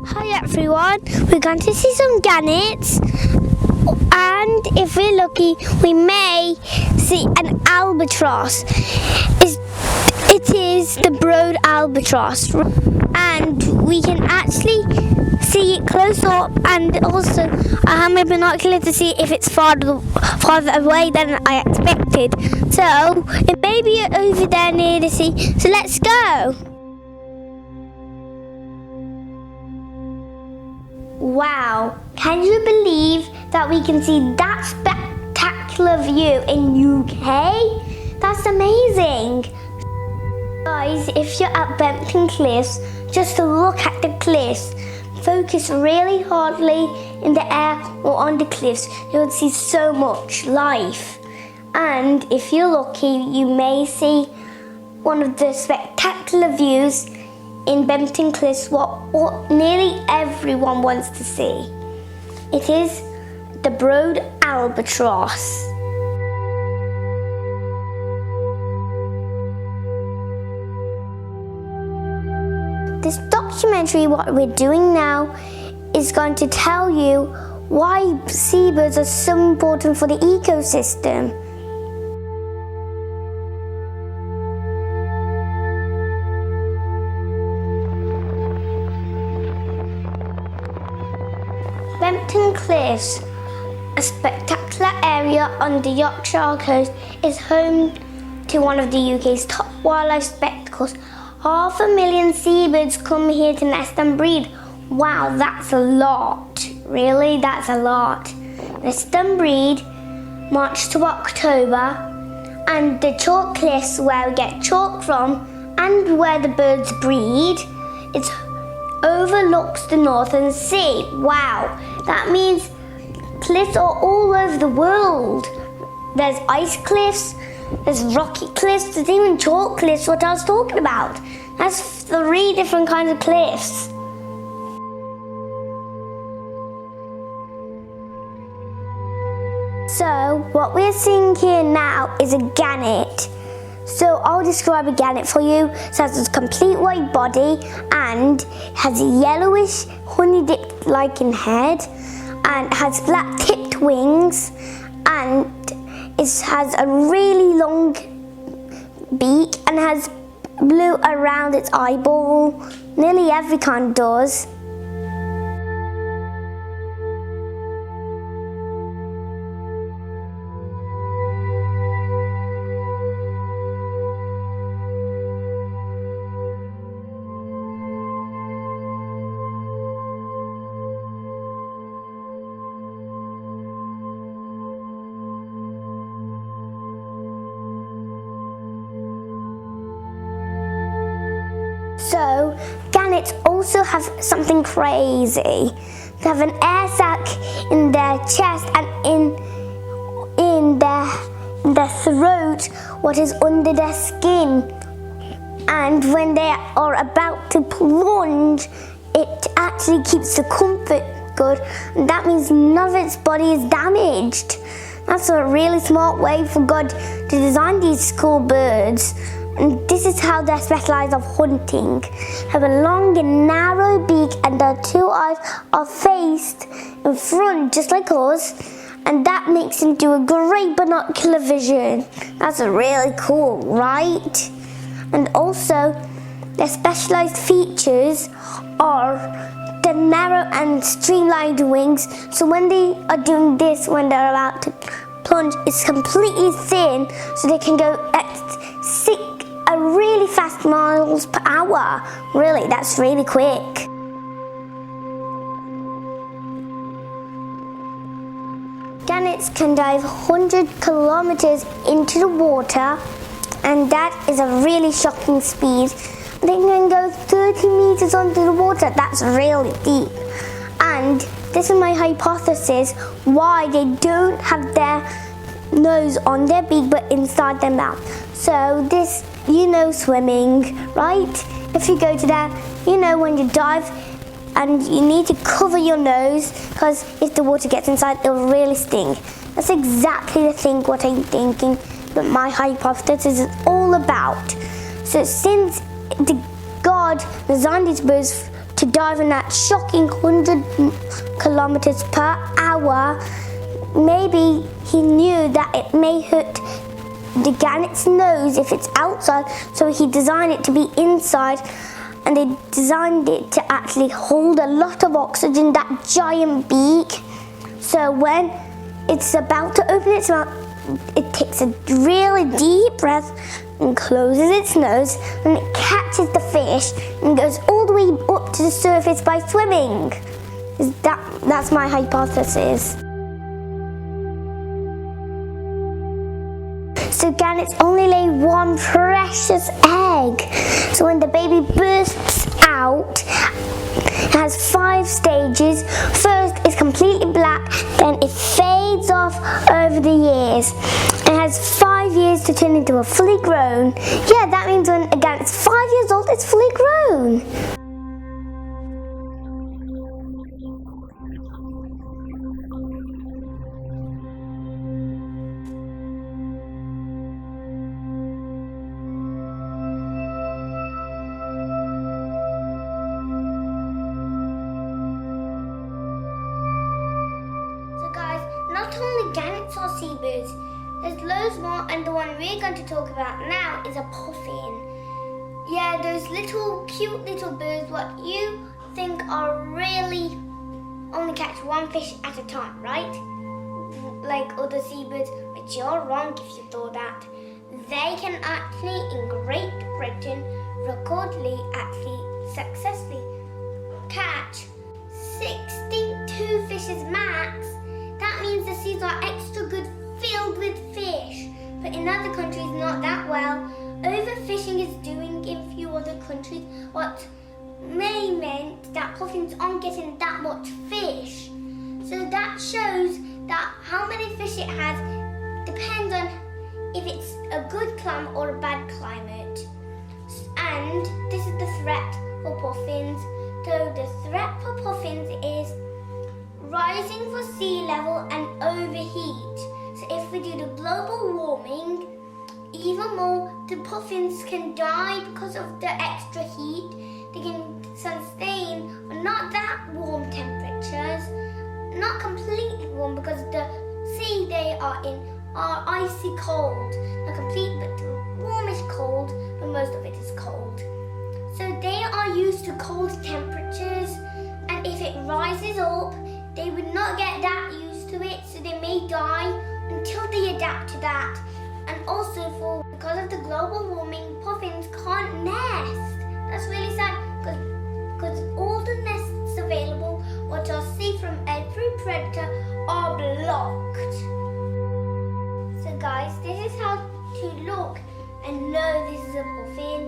Hi everyone, we're going to see some gannets, and if we're lucky we may see an albatross. It is the broad albatross, and we can actually see it close up, and also I have my binocular to see if it's farther away than I expected. So it may be over there near the sea, so let's go. Wow, can you believe that we can see that spectacular view in UK? That's amazing. Guys, if you're at Bempton Cliffs, just to look at the cliffs, focus really hardly in the air or on the cliffs, you'll see so much life. And if you're lucky, you may see one of the spectacular views in Bempton Cliffs, what nearly everyone wants to see. It is the broad albatross. This documentary, what we're doing now, is going to tell you why seabirds are so important for the ecosystem. Bempton Cliffs, a spectacular area on the Yorkshire coast, is home to one of the UK's top wildlife spectacles. 500,000 seabirds come here to nest and breed. Wow, that's a lot. Really, that's a lot. Nest and breed March to October, and the chalk cliffs where we get chalk from and where the birds breed, it overlooks the Northern Sea. Wow, that means cliffs are all over the world. There's ice cliffs, there's rocky cliffs, there's even chalk cliffs, what I was talking about. That's 3 different kinds of cliffs. So, what we're seeing here now is a gannet. So, I'll describe a gannet for you. So, it has a complete white body and has a yellowish honey-dipped lichen head, and has flat tipped wings, and it has a really long beak and has blue around its eyeball. Nearly every kind does. So, gannets also have something crazy. They have an air sac in their chest and in their throat, what is under their skin. And when they are about to plunge, it actually keeps the comfort good. And that means none of its body is damaged. That's a really smart way for God to design these cool birds. And this is how they're specialised of hunting. They have a long and narrow beak, and their 2 eyes are faced in front just like us, and that makes them do a great binocular vision. That's really cool, right? And also their specialised features are the narrow and streamlined wings, so when they are doing this, when they're about to plunge, it's completely thin, so they can go at a really fast miles per hour. Really, that's really quick. Gannets can dive 100 kilometers into the water, and that is a really shocking speed. They can go 30 meters under the water. That's really deep. And this is my hypothesis why they don't have their nose on their beak but inside their mouth. So this, you know, swimming, right? If you go to that, you know, when you dive and you need to cover your nose, because if the water gets inside, it'll really sting. That's exactly the thing what I'm thinking that my hypothesis is all about. So since God designed these birds to diving at shocking 100 kilometers per hour. Maybe he knew that it may hurt the gannet's nose if it's outside, so he designed it to be inside, and they designed it to actually hold a lot of oxygen, that giant beak. So when it's about to open its mouth, it takes a really deep breath and closes its nose, and it catches the fish and goes all the way up to the surface by swimming. That's my hypothesis. So gannets only lay one precious egg. So when the baby bursts out, it has 5 stages. First, it's completely black, then it fades off over the years. It has 5 years to turn into a fully grown. Yeah, that means when a gannet's 5 years old, it's fully grown. Not only gannets or seabirds, there's loads more, and the one we're going to talk about now is a puffin. Yeah, those little cute little birds what you think are really only catch one fish at a time, right? Like other seabirds, but you're wrong if you thought that. They can actually, in Great Britain, recordedly actually successfully catch 62 fishes max. That means the seas are extra good, filled with fish. But in other countries, not that well. Overfishing is doing in few other countries what may mean that puffins aren't getting that much fish. So that shows that how many fish it has depends on if it's a good climate or a bad climate. And this is the threat for puffins. So the threat for puffins is rising for sea level and overheat. So if we do the global warming, even more, the puffins can die because of the extra heat. They can sustain not that warm temperatures, not completely warm because the sea they are in are icy cold. Not complete, but warmish cold, but most of it is cold. So they are used to cold temperatures, and if it rises up, they would not get that used to it, so they may die until they adapt to that. And also because of the global warming, puffins can't nest. That's really sad because all the nests available, what are safe from every predator, are blocked. So guys, this is how to look and know this is a puffin.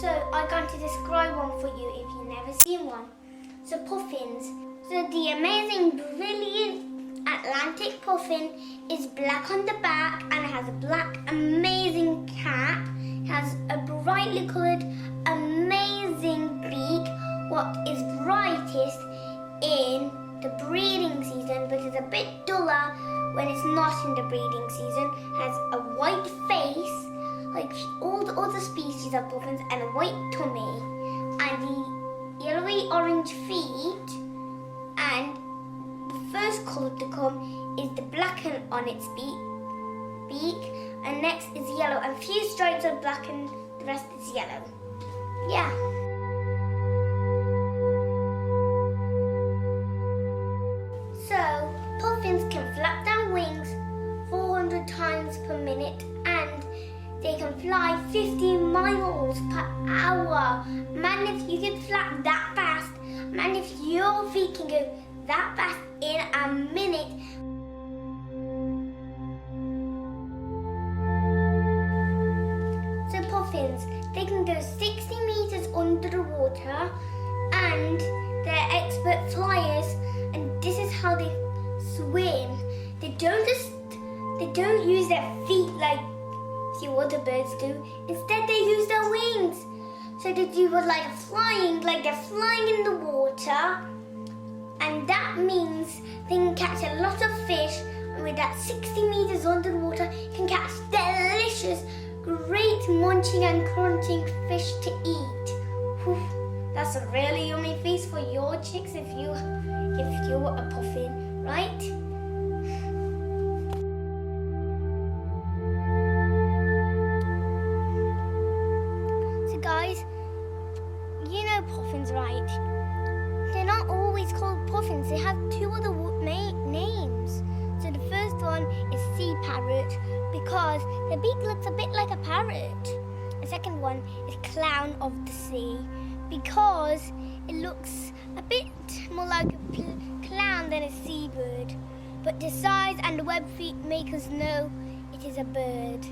So I'm going to describe one for you if you've never seen one. So puffins. So the amazing, brilliant Atlantic puffin is black on the back and it has a black, amazing cap. It has a brightly coloured, amazing beak, what is brightest in the breeding season, but is a bit duller when it's not in the breeding season. It has a white face, like all the other species of puffins, and a white tummy, and the yellowy orange feet. And the first colour to come is the black on its beak, and next is yellow, and few stripes are black and the rest is yellow. Yeah. So puffins can flap their wings 400 times per minute, and they can fly 50 miles per hour. Man, if you can flap that fast, man, if your feet can go that fast in a minute. So puffins, they can go 60 meters under the water, and they're expert flyers, and this is how they swim. They don't use their feet like few other birds do. Instead, they use their wings. So they do like they're flying in the water, and that means they can catch a lot of fish. And with that 60 meters under the water, you can catch delicious, great munching and crunching fish to eat. That's a really yummy feast for your chicks if you're a puffin, right? So guys, you know puffins, right? They're not always called puffins. They have two other names. So the first one is sea parrot because their beak looks a bit like a parrot. The second one is clown of the sea because it looks a bit more like a clown than a seabird. But the size and the web feet make us know it is a bird.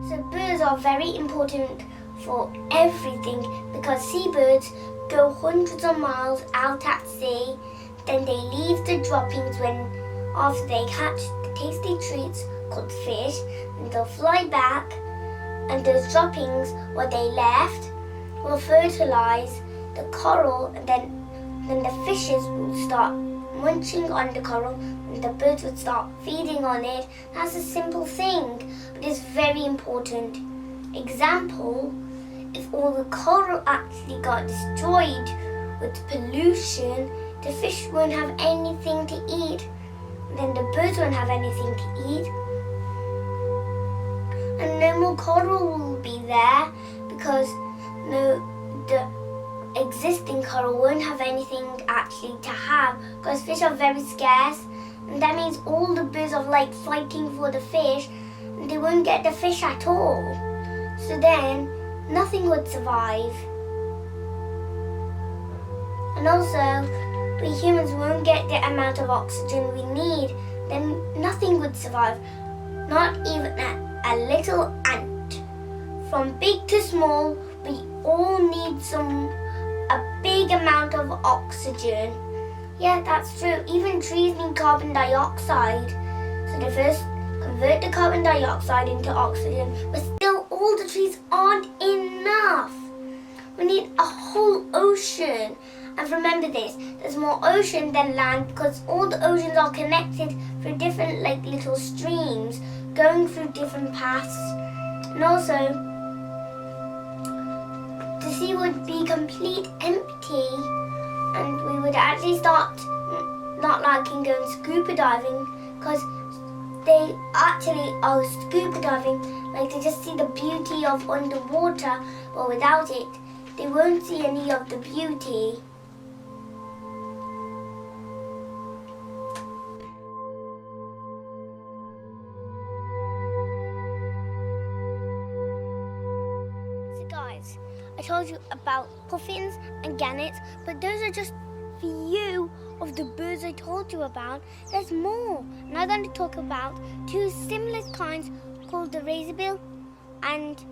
So birds are very important for everything because seabirds go hundreds of miles out at sea, then they leave the droppings after they catch the tasty treats called fish, and they'll fly back, and those droppings, what they left, will fertilize the coral, and then the fishes will start munching on the coral and the birds would start feeding on it. That's a simple thing, but it's very important. Example, if all the coral actually got destroyed with pollution, the fish won't have anything to eat, and then the birds won't have anything to eat, and no more coral will be there because the existing coral won't have anything actually to have because fish are very scarce, and that means all the birds are like fighting for the fish and they won't get the fish at all. So then nothing would survive. And also we humans won't get the amount of oxygen we need, then nothing would survive. Not even a little ant. From big to small, we all need a big amount of oxygen. Yeah, that's true. Even trees need carbon dioxide. So they first convert the carbon dioxide into oxygen, but still all the trees aren't enough. We need a whole ocean. And remember this, there's more ocean than land because all the oceans are connected through different like little streams going through different paths. And also, the sea would be complete empty and we would actually start not liking going scuba diving because they actually are scuba diving, like they just see the beauty of underwater, but without it, they won't see any of the beauty. So guys, I told you about puffins and gannets, but those are just few of the birds I told you about. There's more, and I'm going to talk about two similar kinds called the razorbill and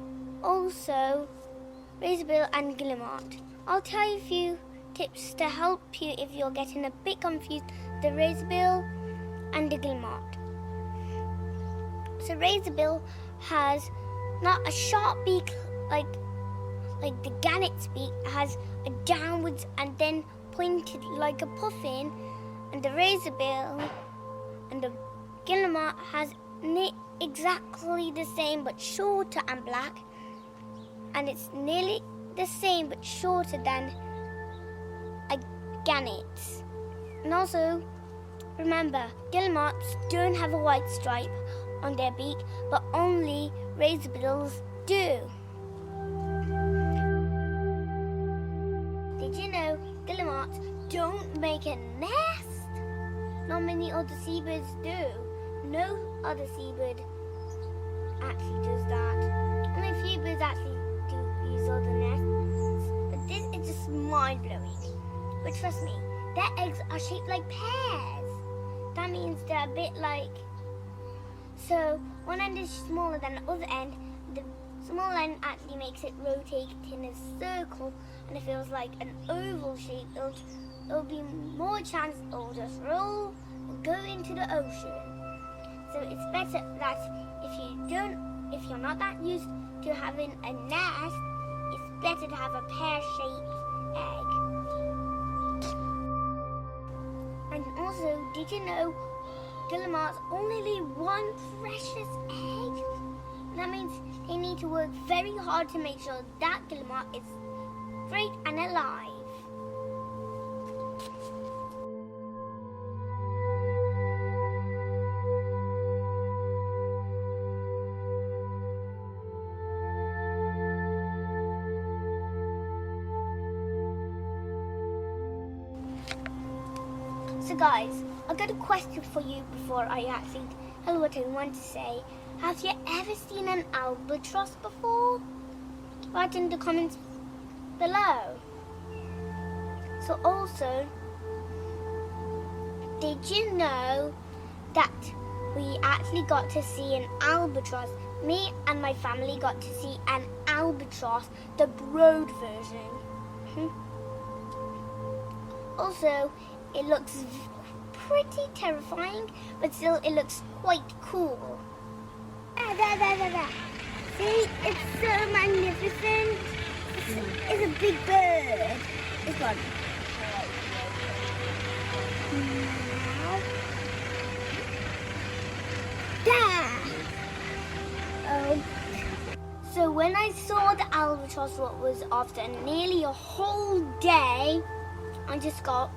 also razorbill and guillemot. I'll tell you a few tips to help you if you're getting a bit confused, the razorbill and the guillemot. So razorbill has not a sharp beak like the gannet's beak, has a downwards and then pointed like a puffin, and the razorbill and the guillemot has exactly the same but shorter and black, and it's nearly the same but shorter than a gannet's. And also remember, guillemots don't have a white stripe on their beak, but only razorbills do. Did you know guillemots don't make a nest? Not many other seabirds do. No other seabird actually does that. Only a few birds actually do use other nests. But this is just mind-blowing. But trust me, their eggs are shaped like pears. That means they're a bit like... So one end is smaller than the other end. The small end actually makes it rotate in a circle, and it feels like an oval shape. There'll be more chance it'll just roll and go into the ocean. So it's better that if you're not that used to having a nest, it's better to have a pear-shaped egg. And also, did you know guillemots only lay one precious egg? That means they need to work very hard to make sure that guillemot is great and alive. So guys, I've got a question for you before I actually tell you what I want to say. Have you ever seen an albatross before? Write in the comments below. So also, did you know that we actually got to see an albatross? Me and my family got to see an albatross, the broad version. Also, it looks pretty terrifying, but still it looks quite cool. There. See, it's so magnificent. It's a big bird. This one. There. Oh. So when I saw the albatross, what was after nearly a whole day, I just got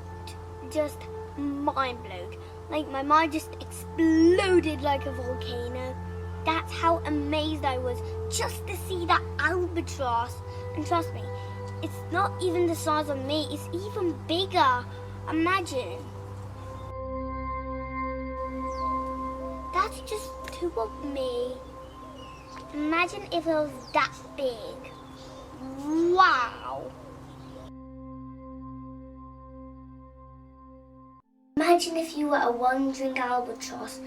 mind blown. Like my mind just exploded like a volcano. That's how amazed I was just to see that albatross. And trust me, it's not even the size of me, it's even bigger. Imagine. That's just two of me. Imagine if it was that big. Wow. Imagine if you were a wandering albatross,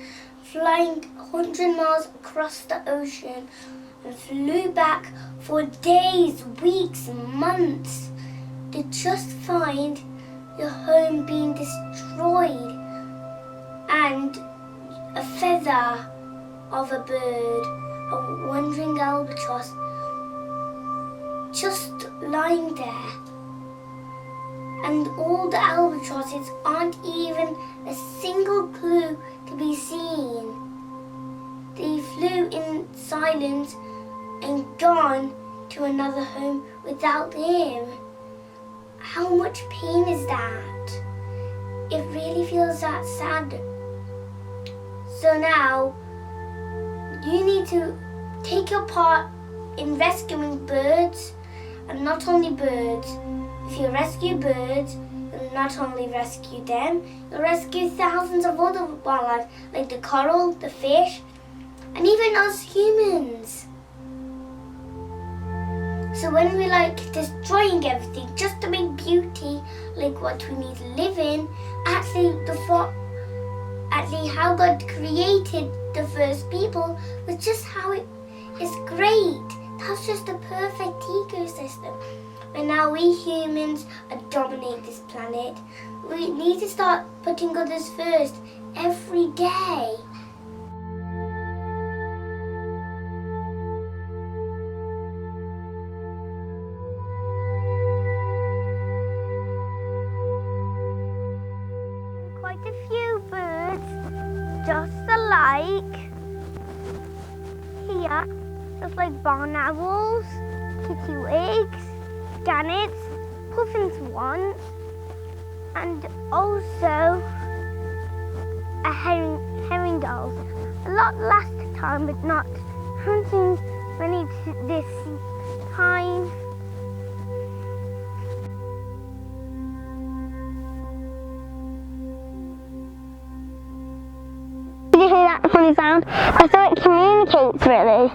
flying 100 miles across the ocean and flew back for days, weeks, months to just find your home being destroyed and a feather of a bird, a wandering albatross, just lying there. And all the albatrosses aren't even a single clue to be seen. They flew in silence and gone to another home without him. How much pain is that? It really feels that sad. So now, you need to take your part in rescuing birds, and not only birds. If you rescue birds, you'll not only rescue them, you'll rescue thousands of other wildlife, like the coral, the fish, and even us humans. So when we like destroying everything just to make beauty, like what we need to live in, actually how God created the first people was just how it is great. That's just a perfect ecosystem. But now we humans dominate this planet. We need to start putting others first every day. Quite a few birds, just alike. Here, just like barn owls, kittiwakes, gannets, puffins once, and also a herring gulls. A lot last time, but not hunting many this time. Did you hear that funny sound? That's how it communicates, really.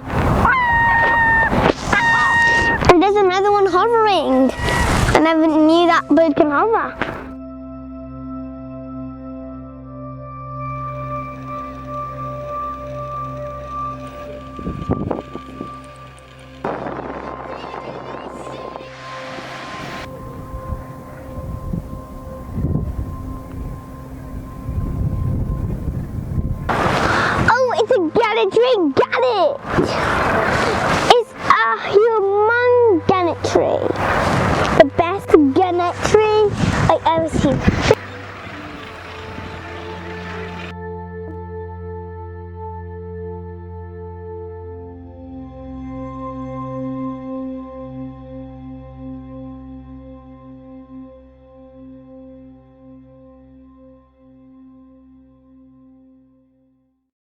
And there's another one hovering. I never knew that bird can hover. Oh gannet tree, gannet! It's a human gannet tree.